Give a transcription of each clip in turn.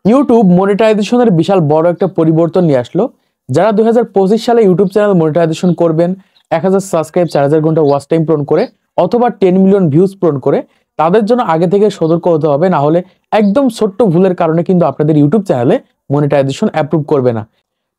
YouTube মনিটাইজেশনের বিশাল বড় একটা পরিবর্তন নিয়ে আসলো। যারা 2025 সালে ইউটিউব চ্যানেল মনিটাইজেশন করবেন 1000 সাবস্ক্রাইব 4000 ঘন্টা ওয়াচ টাইম পূরণ করে অথবা 10 মিলিয়ন ভিউজ পূরণ করে, তাদের জন্য আগে থেকে সতর্ক হতে হবে, না হলে একদম ছোট্ট ভুলের কারণে কিন্তু আপনাদের ইউটিউব চ্যানেলে মনিটাইজেশন অ্যাপ্রুভ করবে না।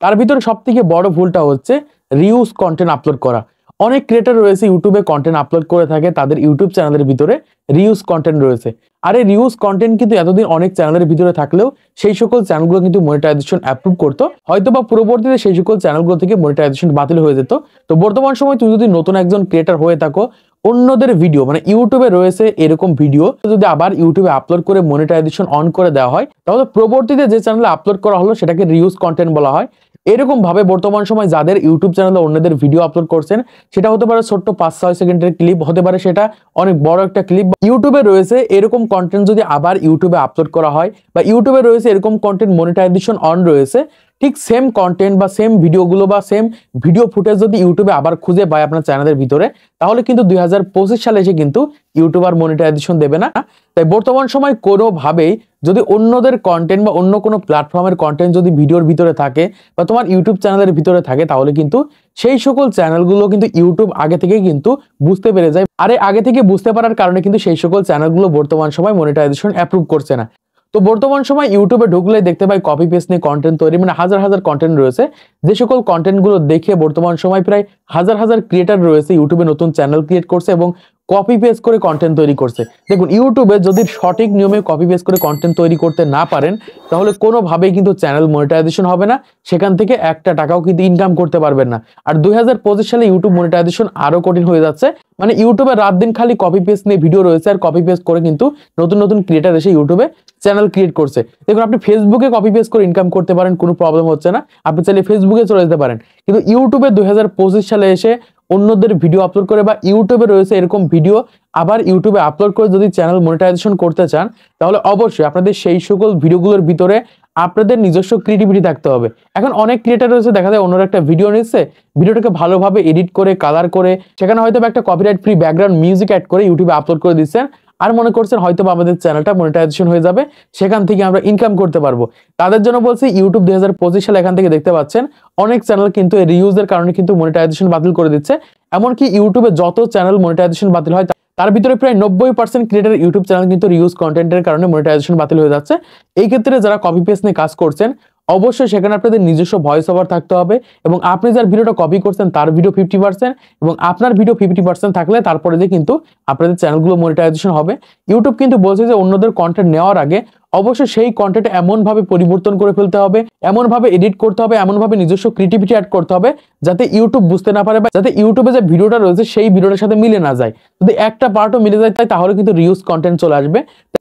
তার ভিতরে সবথেকে বড় ভুলটা হচ্ছে রিউজ কন্টেন্ট আপলোড করা। অনেক ক্রিয়েটর রয়েছে ইউটিউবে কন্টেন্ট আপলোড করে থাকে, তাদের ইউটিউব চ্যানেলের ভিতরে রিউজ কন্টেন্ট রয়েছে। আর এই রিউজ কন্টেন্ট কিন্তু এতদিন অনেক চ্যানেলের ভিতরে থাকলেও সেই সকল চ্যানেলগুলো কিন্তু মনিটাইজেশন অ্যাপ্রুভ করতো, হয়তোবা পরবর্তীতে সেই সকল চ্যানেলগুলো থেকে মনিটাইজেশন বাতিল হয়ে যেত। তো বর্তমান সময় তুমি যদি নতুন একজন ক্রিয়েটর হয়ে থাকো, অন্যদের ভিডিও মানে ইউটিউবে রয়েছে এরকম ভিডিও যদি আবার ইউটিউবে আপলোড করে মনিটাইজেশন অন করে দেওয়া হয়, তাহলে পরবর্তীতে যে চ্যানেলে আপলোড করা হলো সেটাকে রিউজ কন্টেন্ট বলা হয়। এরকম ভাবে বর্তমান সময় যাদের ইউটিউব চ্যানেলে অন্যদের ভিডিও আপলোড করছেন, সেটা হতে পারে ছোট্ট 5-6 সেকেন্ডের ক্লিপ, হতে পারে সেটা অনেক বড় একটা ক্লিপ, ইউটিউবে রয়েছে এরকম কন্টেন্ট যদি আবার ইউটিউবে আপলোড করা হয়, বা ইউটিউবে রয়েছে এরকম কন্টেন্ট মনিটাইজেশন অন রয়েছে, ঠিক সেম কন্টেন্ট বা সেম ভিডিওগুলো বা সেম ভিডিও ফুটেজ যদি ইউটিউবে আবার খুঁজে পায় আপনার চ্যানেলের ভিতরে, তাহলে কিন্তু 2025 সালে এসে কিন্তু ইউটিউবার মনিটাইজেশন দেবে না। তাই বর্তমান সময় কোনোভাবেই যদি অন্যদের কন্টেন্ট বা অন্য কোনো প্ল্যাটফর্মের কন্টেন্ট যদি ভিডিওর ভিতরে থাকে বা তোমার ইউটিউব চ্যানেলের ভিতরে থাকে, তাহলে কিন্তু সেই সকল চ্যানেলগুলো কিন্তু ইউটিউব আগে থেকে কিন্তু বুঝতে পেরে যায়। আর আগে থেকে বুঝতে পারার কারণে কিন্তু সেই সকল চ্যানেলগুলো বর্তমান সময় মনিটাইজেশন অ্যাপ্রুভ করছে না। তো বর্তমান সময় ইউটিউবে ঢুকলে দেখতে পাই কপি পেস্ট নিয়ে কন্টেন্ট তৈরি, মানে হাজার হাজার কন্টেন্ট রয়েছে। যে সকল কন্টেন্টগুলো দেখে বর্তমান সময় প্রায় হাজার হাজার ক্রিয়েটার রয়েছে ইউটিউবে নতুন চ্যানেল ক্রিয়েট করছে এবং কপি পেস্ট করে কন্টেন্ট তৈরি করছে। দেখুন, ইউটিউবে যদি সঠিক নিয়মে কপি পেস্ট করে কন্টেন্ট তৈরি করতে না পারেন, তাহলে কোনোভাবেই কিন্তু চ্যানেল মনিটাইজেশন হবে না, সেখান থেকে একটা টাকাও কিন্তু ইনকাম করতে পারবেন না। আর 2025 সালে ইউটিউব মনিটাইজেশন আরো কঠিন হয়ে যাচ্ছে। মানে ইউটিউবে রাত দিন খালি কপি পেস্ট নিয়ে ভিডিও রয়েছে, আর কপি পেস্ট করে কিন্তু নতুন নতুন ক্রিয়েটার এসে ইউটিউবে চ্যানেল ক্রিয়েট করছে। দেখুন, আপনি ফেসবুকে কপি পেস্ট করে ইনকাম করতে পারেন, কোনো প্রবলেম হচ্ছে না, আপনি চাইলে ফেসবুকে চলে যেতে পারেন। কিন্তু ইউটিউবে 2025 সালে এসে অন্যদের ভিডিও আপলোড করে বা ইউটিউবে রয়েছে এরকম ভিডিও আবার ইউটিউবে আপলোড করে যদি চ্যানেল মনিটাইজেশন করতে চান, তাহলে অবশ্যই আপনাদের সেই সকল ভিডিওগুলোর ভিতরে আপনাদের নিজস্ব ক্রিয়েটিভিটি থাকতে হবে। এখন অনেক ক্রিয়েটার রয়েছে, দেখা যায় অন্যরা একটা ভিডিও নিচ্ছে, ভিডিওটাকে ভালোভাবে এডিট করে কালার করে সেখানে হয়তো একটা copyright free background music add করে ইউটিউবে আপলোড করে দিচ্ছেন, আর মনে করছেন হয়তো আমাদের চ্যানেলটা মনিটাইজেশন হয়ে যাবে, সেখান থেকে আমরা ইনকাম করতে পারবো। তাদের জন্য বলছি, ইউটিউব 2025 সালে এখান থেকে দেখতে পাচ্ছেন অনেক চ্যানেল কিন্তু রিউজের কারণে কিন্তু মনিটাইজেশন বাতিল করে দিচ্ছে। এমনকি ইউটিউবে যত চ্যানেল মনিটাইজেশন বাতিল হয় তার ভিতরে প্রায় 90% ক্রিয়েটর ইউটিউব চ্যানেল কিন্তু রিউজ কন্টেন্টের কারণে মনিটাইজেশন বাতিল হয়ে যাচ্ছে। এই ক্ষেত্রে যারা কপি পেস্ট নিয়ে কাজ করছেন, অবশ্যই সেখানে আপনাদের নিজস্ব ভয়েস ওভার থাকতে হবে, এবং আপনি যার ভিডিওটা কপি করছেন তার ভিডিও 50% এবং আপনার ভিডিও 50% থাকলে তারপরে যে কিন্তু আপনাদের চ্যানেলগুলো মনিটাইজেশন হবে। ইউটিউব কিন্তু বলছে যে অন্যদের কন্টেন্ট নেওয়ার আগে অবশ্যই সেই কন্টেন্ট এমনভাবে পরিবর্তন করে ফেলতে হবে, এমনভাবে এডিট করতে হবে, এমনভাবে নিজস্ব ক্রিয়েটিভিটি অ্যাড করতে হবে যাতে ইউটিউব বুঝতে না পারে, বা যাতে ইউটিউবে যে ভিডিওটা রয়েছে সেই ভিডিওটার সাথে মিলে না যায়। যদি একটা পার্টও মিলে যায় তাহলে কিন্তু রিউজ কন্টেন্ট চলে আসবে।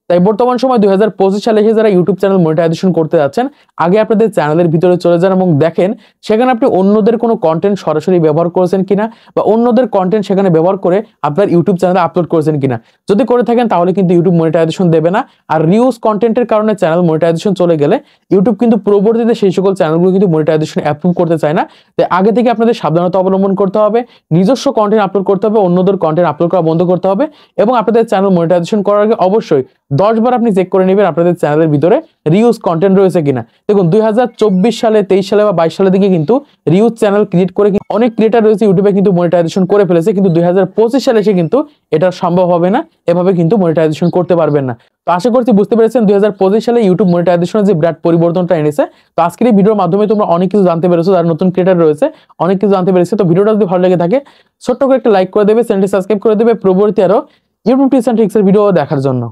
তাই বর্তমান সময় 2025 সালে এসে যারা ইউটিউব চ্যানেল মনিটাইজেশন করতে যাচ্ছেন, আগে আপনাদের চ্যানেলের ভিতরে চলে যান এবং দেখেন সেখানে আপনি অন্যদের কোনো কন্টেন্ট সরাসরি ব্যবহার করেছেন কিনা, বা অন্যদের কন্টেন্ট সেখানে ব্যবহার করে আপনার ইউটিউব চ্যানেলে আপলোড করেছেন কিনা। যদি করে থাকেন তাহলে কিন্তু ইউটিউব মনিটাইজেশন দেবে না। আর রিউজ কন্টেন্টের কারণে চ্যানেল মনিটাইজেশন চলে গেলে ইউটিউব কিন্তু পরবর্তীতে সেই সকল চ্যানেলগুলো কিন্তু মনিটাইজেশন অ্যাপ্রুভ করতে চায় না। তাই আগে থেকে আপনাদের সাবধানতা অবলম্বন করতে হবে, নিজস্ব কন্টেন্ট আপলোড করতে হবে, অন্যদের কন্টেন্ট আপলোড করা বন্ধ করতে হবে, এবং আপনাদের চ্যানেল মনিটাইজেশন করার আগে অবশ্যই 10 বার আপনি চেক করে নেবেন আপনাদের চ্যানেলের ভিতরে রিউজ কন্টেন্ট রয়েছে কিনা। দেখুন, 2024 সালে 23 সালে বা 22 সালের দিকে কিন্তু রিউজ চ্যানেল ক্রিয়েট করে অনেক ক্রিয়েটার রয়েছে ইউটিউবে কিন্তু মনিটাইজেশন করে ফেলেছে, কিন্তু 2025 সালে এসে কিন্তু এটা সম্ভব হবে না, এভাবে কিন্তু মনিটাইজেশন করতে পারবেন না। তো আশা করছি বুঝতে পেরেছেন 2025 সালে ইউটিউব মনিটাইজেশনের যে বিরাট পরিবর্তনটা এনেছে। তো আজকের এই ভিডিওর মাধ্যমে তোমরা অনেক কিছু জানতে পেরেছো, যারা নতুন ক্রিয়েটার রয়েছে অনেক কিছু জানতে পেরেছে। তো ভিডিওটা যদি ভালো লেগে থাকে ছোট্ট করে একটা লাইক করে দেবে, চ্যানেলটি সাবস্ক্রাইব করে দেবে পরবর্তী আরো ইউটিউব টিপস এন্ড ট্রিক্সের ভিডিও দেখার জন্য।